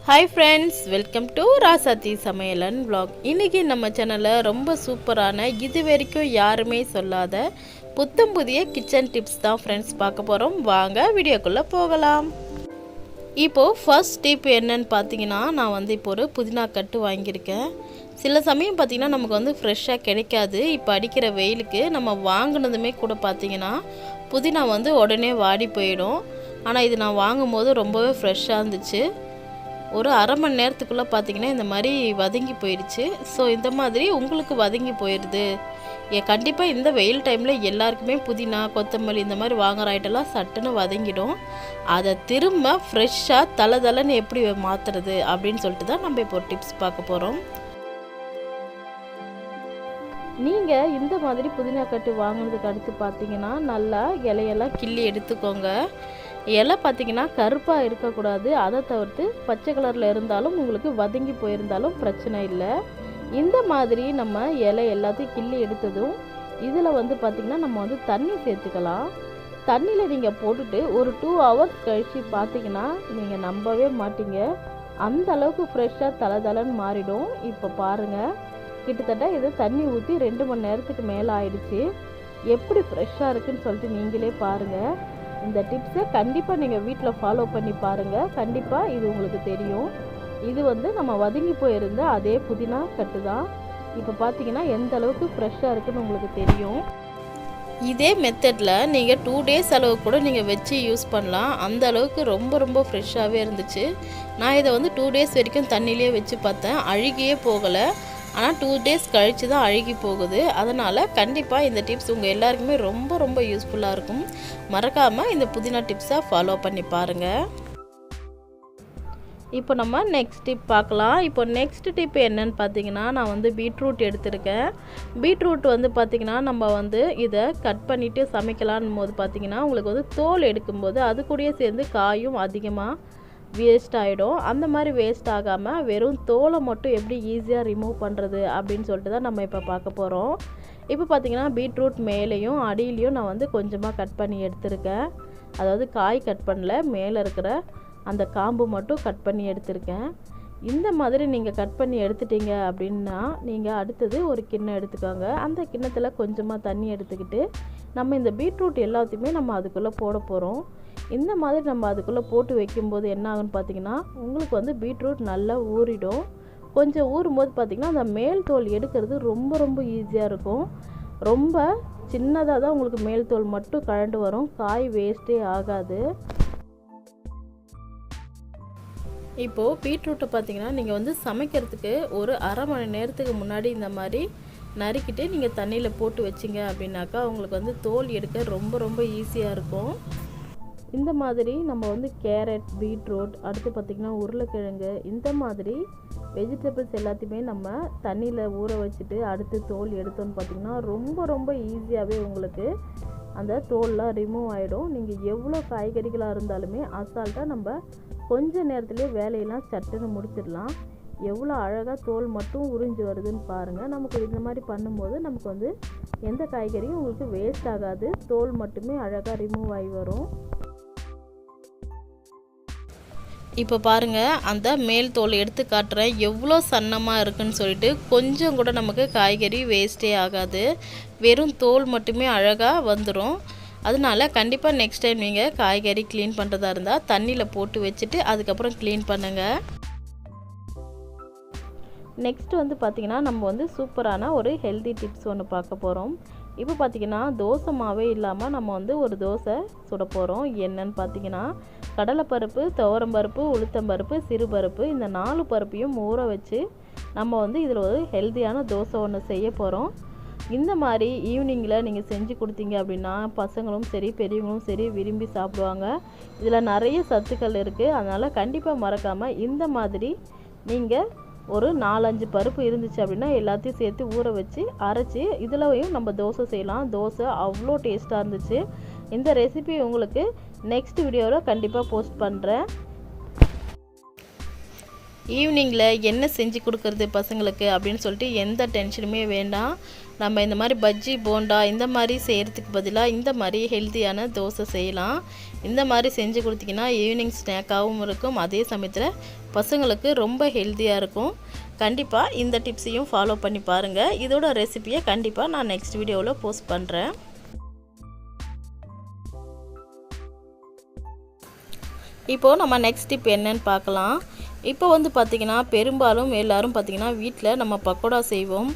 Hi friends, welcome to Rasathi சமையலன் vlog. இன்றைக்கி நம்ம சேனலில் ரொம்ப சூப்பரான இது வரைக்கும் யாருமே சொல்லாத புத்தம் புதிய கிச்சன் டிப்ஸ் தான் ஃப்ரெண்ட்ஸ் பார்க்க போகிறோம். வாங்க வீடியோக்குள்ளே போகலாம். இப்போது ஃபர்ஸ்ட் டிப் என்னன்னு பார்த்தீங்கன்னா, நான் இப்போ ஒரு புதினா கட்டு வாங்கியிருக்கேன். சில சமயம் பார்த்திங்கன்னா நமக்கு ஃப்ரெஷ்ஷாக கிடைக்காது. இப்போ அடிக்கிற வெயிலுக்கு நம்ம வாங்கினதுமே கூட பார்த்திங்கன்னா புதினா உடனே வாடி போயிடும். ஆனால் இது நான் வாங்கும் போது ரொம்பவே ஃப்ரெஷ்ஷாக இருந்துச்சு. ஒரு அரை மணி நேரத்துக்குள்ளே பார்த்திங்கன்னா இந்த மாதிரி வதங்கி போயிடுச்சு. ஸோ இந்த மாதிரி உங்களுக்கு வதங்கி போயிடுது. கண்டிப்பாக இந்த வெயில் டைமில் எல்லாருக்குமே புதினா கொத்தமல்லி இந்த மாதிரி வாங்குற ஐட்டம்லாம் சட்டுன்னு வதங்கிடும். அதை திரும்ப ஃப்ரெஷ்ஷாக தலை எப்படி மாற்றுறது அப்படின்னு சொல்லிட்டு தான் நம்ம இப்போ ஒரு டிப்ஸ் பார்க்க போகிறோம். நீங்கள் இந்த மாதிரி புதினா கட்டு வாங்கினதுக்கு அடுத்து பார்த்தீங்கன்னா நல்லா இலையெல்லாம் கிள்ளி எடுத்துக்கோங்க. இலை பார்த்திங்கன்னா கருப்பாக இருக்கக்கூடாது. அதை தவிர்த்து பச்சை கலரில் இருந்தாலும் உங்களுக்கு வதங்கி போயிருந்தாலும் பிரச்சனை இல்லை. இந்த மாதிரி நம்ம இலை எல்லாத்தையும் கிள்ளி எடுத்ததும் இதில் பார்த்திங்கன்னா நம்ம தண்ணி சேர்த்துக்கலாம். தண்ணியில் நீங்கள் போட்டுட்டு ஒரு 2 hours கழித்து பார்த்திங்கன்னா நீங்கள் நம்பவே மாட்டீங்க, அந்த அளவுக்கு ஃப்ரெஷ்ஷாக தலைன்னு மாறிடும். இப்போ பாருங்கள், கிட்டத்தட்ட இது தண்ணி ஊற்றி 2 மணி நேரத்துக்கு மேலே ஆயிடுச்சு. எப்படி ஃப்ரெஷ்ஷாக இருக்குதுன்னு சொல்லிட்டு நீங்களே பாருங்கள். இந்த டிப்ஸை கண்டிப்பாக நீங்கள் வீட்டில் ஃபாலோ பண்ணி பாருங்கள். கண்டிப்பாக இது உங்களுக்கு தெரியும். இது நம்ம வதங்கி போயிருந்த அதே புதினா கட்டு தான். இப்போ பார்த்தீங்கன்னா எந்த அளவுக்கு ஃப்ரெஷ்ஷாக இருக்குதுன்னு உங்களுக்கு தெரியும். இதே மெத்தடில் நீங்கள் 2 days அளவு கூட நீங்கள் வச்சு யூஸ் பண்ணலாம். அந்த அளவுக்கு ரொம்ப ஃப்ரெஷ்ஷாகவே இருந்துச்சு. நான் இதை 2 days வரைக்கும் தண்ணியிலே வச்சு பார்த்தேன், அழுகியே போகலை. ஆனால் 2 days கழித்து தான் அழுகி போகுது. அதனால் கண்டிப்பாக இந்த டிப்ஸ் உங்கள் எல்லாருக்குமே ரொம்ப யூஸ்ஃபுல்லாக இருக்கும். மறக்காமல் இந்த புதினா டிப்ஸை ஃபாலோ பண்ணி பாருங்கள். இப்போ நம்ம நெக்ஸ்ட் டிப் பார்க்கலாம். இப்போ நெக்ஸ்ட் டிப் என்னன்னு பார்த்தீங்கன்னா, நான் பீட்ரூட் எடுத்திருக்கேன். பீட்ரூட் பார்த்திங்கன்னா நம்ம இதை கட் பண்ணிவிட்டு சமைக்கலான்னு போது பார்த்திங்கன்னா உங்களுக்கு தோல் எடுக்கும்போது அது கூடயே சேர்ந்து காயும் அதிகமாக வேஸ்ட் ஆகிடும். அந்த மாதிரி வேஸ்ட் ஆகாமல் வெறும் தோலை மட்டும் எப்படி ஈஸியாக ரிமூவ் பண்ணுறது அப்படின்னு சொல்லிட்டு தான் நம்ம இப்போ பார்க்க போகிறோம். இப்போ பார்த்திங்கன்னா பீட்ரூட் மேலேயும் அடியிலையும் நான் கொஞ்சமாக கட் பண்ணி எடுத்திருக்கேன். அதாவது காய் கட் பண்ணல, மேலே இருக்கிற அந்த காம்பு மட்டும் கட் பண்ணி எடுத்திருக்கேன். இந்த மாதிரி நீங்கள் கட் பண்ணி எடுத்துட்டீங்க அப்படின்னா நீங்கள் அடுத்தது ஒரு கிண்ணம் எடுத்துக்கோங்க. அந்த கிண்ணத்தில் கொஞ்சமாக தண்ணி எடுத்துக்கிட்டு நம்ம இந்த பீட்ரூட் எல்லாத்தையுமே நம்ம அதுக்குள்ளே போட போகிறோம். இந்த மாதிரி நம்ம அதுக்குள்ளே போட்டு வைக்கும்போது என்ன ஆகுன்னு பார்த்தீங்கன்னா உங்களுக்கு பீட்ரூட் நல்லா ஊறிடும். கொஞ்சம் ஊறும்போது பார்த்திங்கன்னா அந்த மேல் தோல் எடுக்கிறது ரொம்ப ஈஸியாக இருக்கும். ரொம்ப சின்னதாக தான் உங்களுக்கு மேல் தோல் மட்டும் கழண்டு வரும், காய் வேஸ்ட்டே ஆகாது. இப்போது பீட்ரூட்டை பார்த்திங்கன்னா நீங்கள் சமைக்கிறதுக்கு ஒரு அரை மணி நேரத்துக்கு முன்னாடி இந்த மாதிரி நறுக்கிட்டு நீங்கள் தண்ணியில் போட்டு வச்சிங்க அப்படின்னாக்கா உங்களுக்கு தோல் எடுக்க ரொம்ப ஈஸியாக இருக்கும். இந்த மாதிரி நம்ம கேரட், பீட்ரூட், அடுத்து பார்த்திங்கன்னா உருளைக்கிழங்கு, இந்த மாதிரி வெஜிடபிள்ஸ் எல்லாத்தையுமே நம்ம தண்ணியில் ஊற வச்சுட்டு அடுத்து தோல் எடுத்தோன்னு பார்த்திங்கன்னா ரொம்ப ஈஸியாகவே உங்களுக்கு அந்த தோல்லாம் ரிமூவ் ஆகிடும். நீங்கள் எவ்வளோ காய்கறிகளாக இருந்தாலுமே அசால்ட்டாக நம்ம கொஞ்ச நேரத்துலேயே வேலையெல்லாம் சட்டுன்னு முடிச்சிடலாம். எவ்வளோ அழகாக தோல் மட்டும் உறிஞ்சி வருதுன்னு பாருங்கள். நமக்கு இந்த மாதிரி பண்ணும்போது நமக்கு எந்த காய்கறியும் உங்களுக்கு வேஸ்ட் ஆகாது, தோல் மட்டுமே அழகாக ரிமூவ் ஆகி வரும். இப்போ பாருங்கள், அந்த மேல் தோல் எடுத்து காட்டுறேன் எவ்வளோ சன்னமாக இருக்குன்னு சொல்லிட்டு. கொஞ்சம் கூட நமக்கு காய்கறி வேஸ்ட்டே ஆகாது, வெறும் தோல் மட்டுமே அழகாக வந்துடும். அதனால கண்டிப்பாக நெக்ஸ்ட் டைம் நீங்கள் காய்கறி க்ளீன் பண்ணுறதா இருந்தால் தண்ணியில் போட்டு வச்சுட்டு அதுக்கப்புறம் க்ளீன் பண்ணுங்கள். நெக்ஸ்ட் பார்த்திங்கன்னா நம்ம சூப்பரான ஒரு ஹெல்தி டிப்ஸ் ஒன்று பார்க்க போகிறோம். இப்போ பார்த்திங்கன்னா தோசை மாவே இல்லாமல் நம்ம ஒரு தோசை சுட போகிறோம். என்னன்னு பார்த்திங்கன்னா கடலைப்பருப்பு, துவரம்பருப்பு, உளுத்தம்பருப்பு, சிறுபருப்பு, இந்த 4 பருப்பையும் ஊற வச்சு நம்ம இதில் ஒரு ஹெல்த்தியான தோசை ஒன்று செய்ய போகிறோம். இந்த மாதிரி ஈவினிங்கில் நீங்கள் செஞ்சு கொடுத்தீங்க அப்படின்னா பசங்களும் சரி பெரியவங்களும் சரி விரும்பி சாப்பிடுவாங்க. இதில் நிறைய சத்துக்கள் இருக்குது. அதனால் கண்டிப்பாக மறக்காமல் இந்த மாதிரி நீங்கள் ஒரு 4-5 பருப்பு இருந்துச்சு அப்படின்னா எல்லாத்தையும் சேர்த்து ஊற வச்சு அரைச்சி இதிலையும் நம்ம தோசை செய்யலாம். தோசை அவ்வளோ டேஸ்ட்டாக இருந்துச்சு. இந்த ரெசிபி உங்களுக்கு நெக்ஸ்ட் வீடியோவில் கண்டிப்பாக போஸ்ட் பண்ணுறேன். ஈவினிங்கில் என்ன செஞ்சு கொடுக்குறது பசங்களுக்கு அப்படின்னு சொல்லிட்டு எந்த டென்ஷனுமே வேண்டாம். நம்ம இந்த மாதிரி பஜ்ஜி போண்டா இந்த மாதிரி செய்கிறதுக்கு பதிலாக இந்த மாதிரி ஹெல்த்தியான தோசை செய்யலாம். இந்த மாதிரி செஞ்சு கொடுத்தீங்கன்னா ஈவினிங் ஸ்நாக்காகவும் இருக்கும், அதே சமயத்தில் பசங்களுக்கு ரொம்ப ஹெல்த்தியாக இருக்கும். கண்டிப்பாக இந்த டிப்ஸையும் ஃபாலோ பண்ணி பாருங்கள். இதோட ரெசிபியை கண்டிப்பாக நான் நெக்ஸ்ட் வீடியோவில் போஸ்ட் பண்ணுறேன். இப்போது நம்ம நெக்ஸ்ட் டிப் என்னன்னு பார்க்கலாம். இப்போ வந்து பார்த்திங்கன்னா பெரும்பாலும் எல்லோரும் பார்த்திங்கன்னா வீட்டில் நம்ம பக்கோடா செய்வோம்.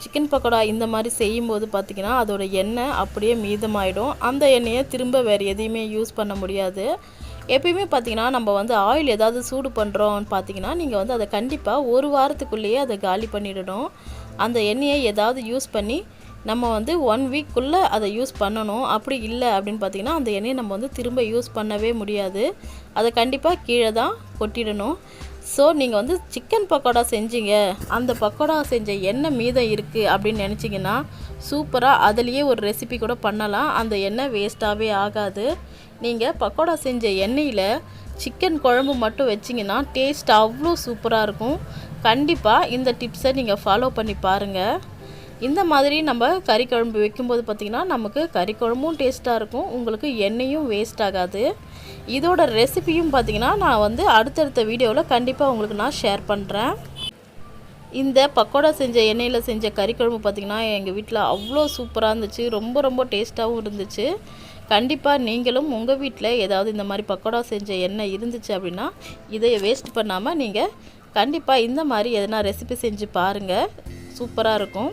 சிக்கன் பக்கோடா இந்த மாதிரி செய்யும்போது பார்த்திங்கன்னா அதோட எண்ணெய் அப்படியே மீதமாயிடும். அந்த எண்ணெயை திரும்ப வேறு எதையுமே யூஸ் பண்ண முடியாது. எப்பயுமே பார்த்திங்கன்னா நம்ம வந்து ஆயில் ஏதாவது சூடு பண்ணுறோம்னு பார்த்திங்கன்னா நீங்கள் வந்து அதை கண்டிப்பாக ஒரு வாரத்துக்குள்ளேயே அதை காலி பண்ணிடணும். அந்த எண்ணெயை ஏதாவது யூஸ் பண்ணி நம்ம வந்து 1 வீக்குள்ளே அதை யூஸ் பண்ணணும். அப்படி இல்லை அப்படின்னு பார்த்திங்கன்னா அந்த எண்ணெயை நம்ம வந்து திரும்ப யூஸ் பண்ணவே முடியாது. அதை கண்டிப்பாக கீழே தான் கொட்டிடணும். ஸோ நீங்கள் வந்து சிக்கன் பக்கோடா செஞ்சீங்க, அந்த பக்கோடா செஞ்ச எண்ணெய் மீதம் இருக்குது அப்படின்னு நினச்சிங்கன்னா சூப்பராக அதுலேயே ஒரு ரெசிபி கூட பண்ணலாம். அந்த எண்ணெய் வேஸ்ட்டாகவே ஆகாது. நீங்கள் பக்கோடா செஞ்ச எண்ணெயில் சிக்கன் குழம்பு மட்டும் வச்சிங்கன்னா டேஸ்ட் அவ்வளோ சூப்பராக இருக்கும். கண்டிப்பாக இந்த டிப்ஸை நீங்கள் ஃபாலோ பண்ணி பாருங்கள். இந்த மாதிரி நம்ம கறி குழம்பு வைக்கும்போது பார்த்திங்கன்னா நமக்கு கறி குழம்பும் டேஸ்ட்டாக இருக்கும், உங்களுக்கு எண்ணெயும் வேஸ்ட் ஆகாது. இதோட ரெசிபியும் பார்த்திங்கன்னா நான் வந்து அடுத்தடுத்த வீடியோவில் கண்டிப்பாக உங்களுக்கு நான் ஷேர் பண்ணுறேன். இந்த பக்கோடா செஞ்ச எண்ணெயில் செஞ்ச கறி குழம்பு பார்த்திங்கன்னா எங்கள் வீட்டில் அவ்வளோ சூப்பராக இருந்துச்சு, ரொம்ப ரொம்ப டேஸ்ட்டாகவும் இருந்துச்சு. கண்டிப்பாக நீங்களும் உங்கள் வீட்டில் ஏதாவது இந்த மாதிரி பக்கோடா செஞ்ச எண்ணெய் இருந்துச்சு அப்படின்னா இதை வேஸ்ட் பண்ணாமல் நீங்கள் கண்டிப்பாக இந்த மாதிரி எதனா ரெசிபி செஞ்சு பாருங்கள், சூப்பராக இருக்கும்.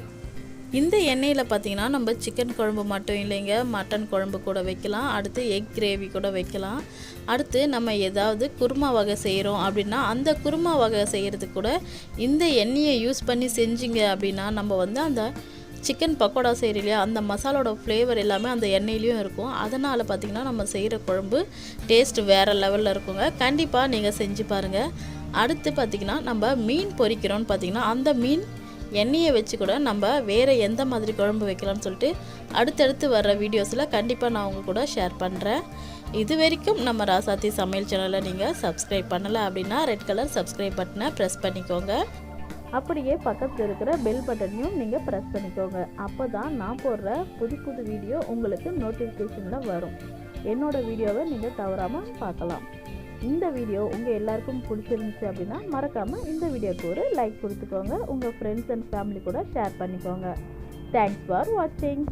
இந்த எண்ணெயில் பார்த்திங்கன்னா நம்ம சிக்கன் குழம்பு மட்டும் இல்லைங்க, மட்டன் குழம்பு கூட வைக்கலாம், அடுத்து எக் கிரேவி கூட வைக்கலாம். அடுத்து நம்ம ஏதாவது குருமா வகை செய்கிறோம் அப்படின்னா அந்த குருமா வகை செய்கிறதுக்கு கூட இந்த எண்ணெயை யூஸ் பண்ணி செஞ்சிங்க அப்படின்னா நம்ம வந்து அந்த சிக்கன் பக்கோடா செய்கிற இல்லையா அந்த மசாலோட ஃப்ளேவர் எல்லாமே அந்த எண்ணெயிலையும் இருக்கும். அதனால் பார்த்திங்கன்னா நம்ம செய்கிற குழம்பு டேஸ்ட் வேறு லெவலில் இருக்குங்க. கண்டிப்பாக நீங்கள் செஞ்சு பாருங்கள். அடுத்து பார்த்திங்கன்னா நம்ம மீன் பொரிக்கிறோன்னு பார்த்திங்கன்னா அந்த மீன் எண்ணெயை வச்சு கூட நம்ம வேறு எந்த மாதிரி குழம்பு வைக்கலாம்னு சொல்லிட்டு அடுத்தடுத்து வர்ற வீடியோஸில் கண்டிப்பாக நான் உங்கள் கூட ஷேர் பண்ணுறேன். இது வரைக்கும் நம்ம ராசாத்தி சமையல் சேனலை நீங்கள் சப்ஸ்கிரைப் பண்ணலை அப்படின்னா ரெட் கலர் சப்ஸ்கிரைப் பட்டனை ப்ரெஸ் பண்ணிக்கோங்க. அப்படியே பக்கத்தில் இருக்கிற பெல் பட்டனையும் நீங்கள் ப்ரெஸ் பண்ணிக்கோங்க. அப்போ தான் நான் போடுற புது புது வீடியோ உங்களுக்கு நோட்டிஃபிகேஷனில் வரும். என்னோடய வீடியோவை நீங்கள் தவறாமல் பார்க்கலாம். இந்த வீடியோ உங்கள் எல்லாருக்கும் பிடிச்சிருந்துச்சு அப்படின்னா மறக்காமல் இந்த வீடியோக்கு ஒரு லைக் கொடுத்துக்கோங்க. உங்கள் ஃப்ரெண்ட்ஸ் அண்ட் ஃபேமிலி கூட ஷேர் பண்ணிக்கோங்க. தேங்க்ஸ் ஃபார் வாட்சிங்.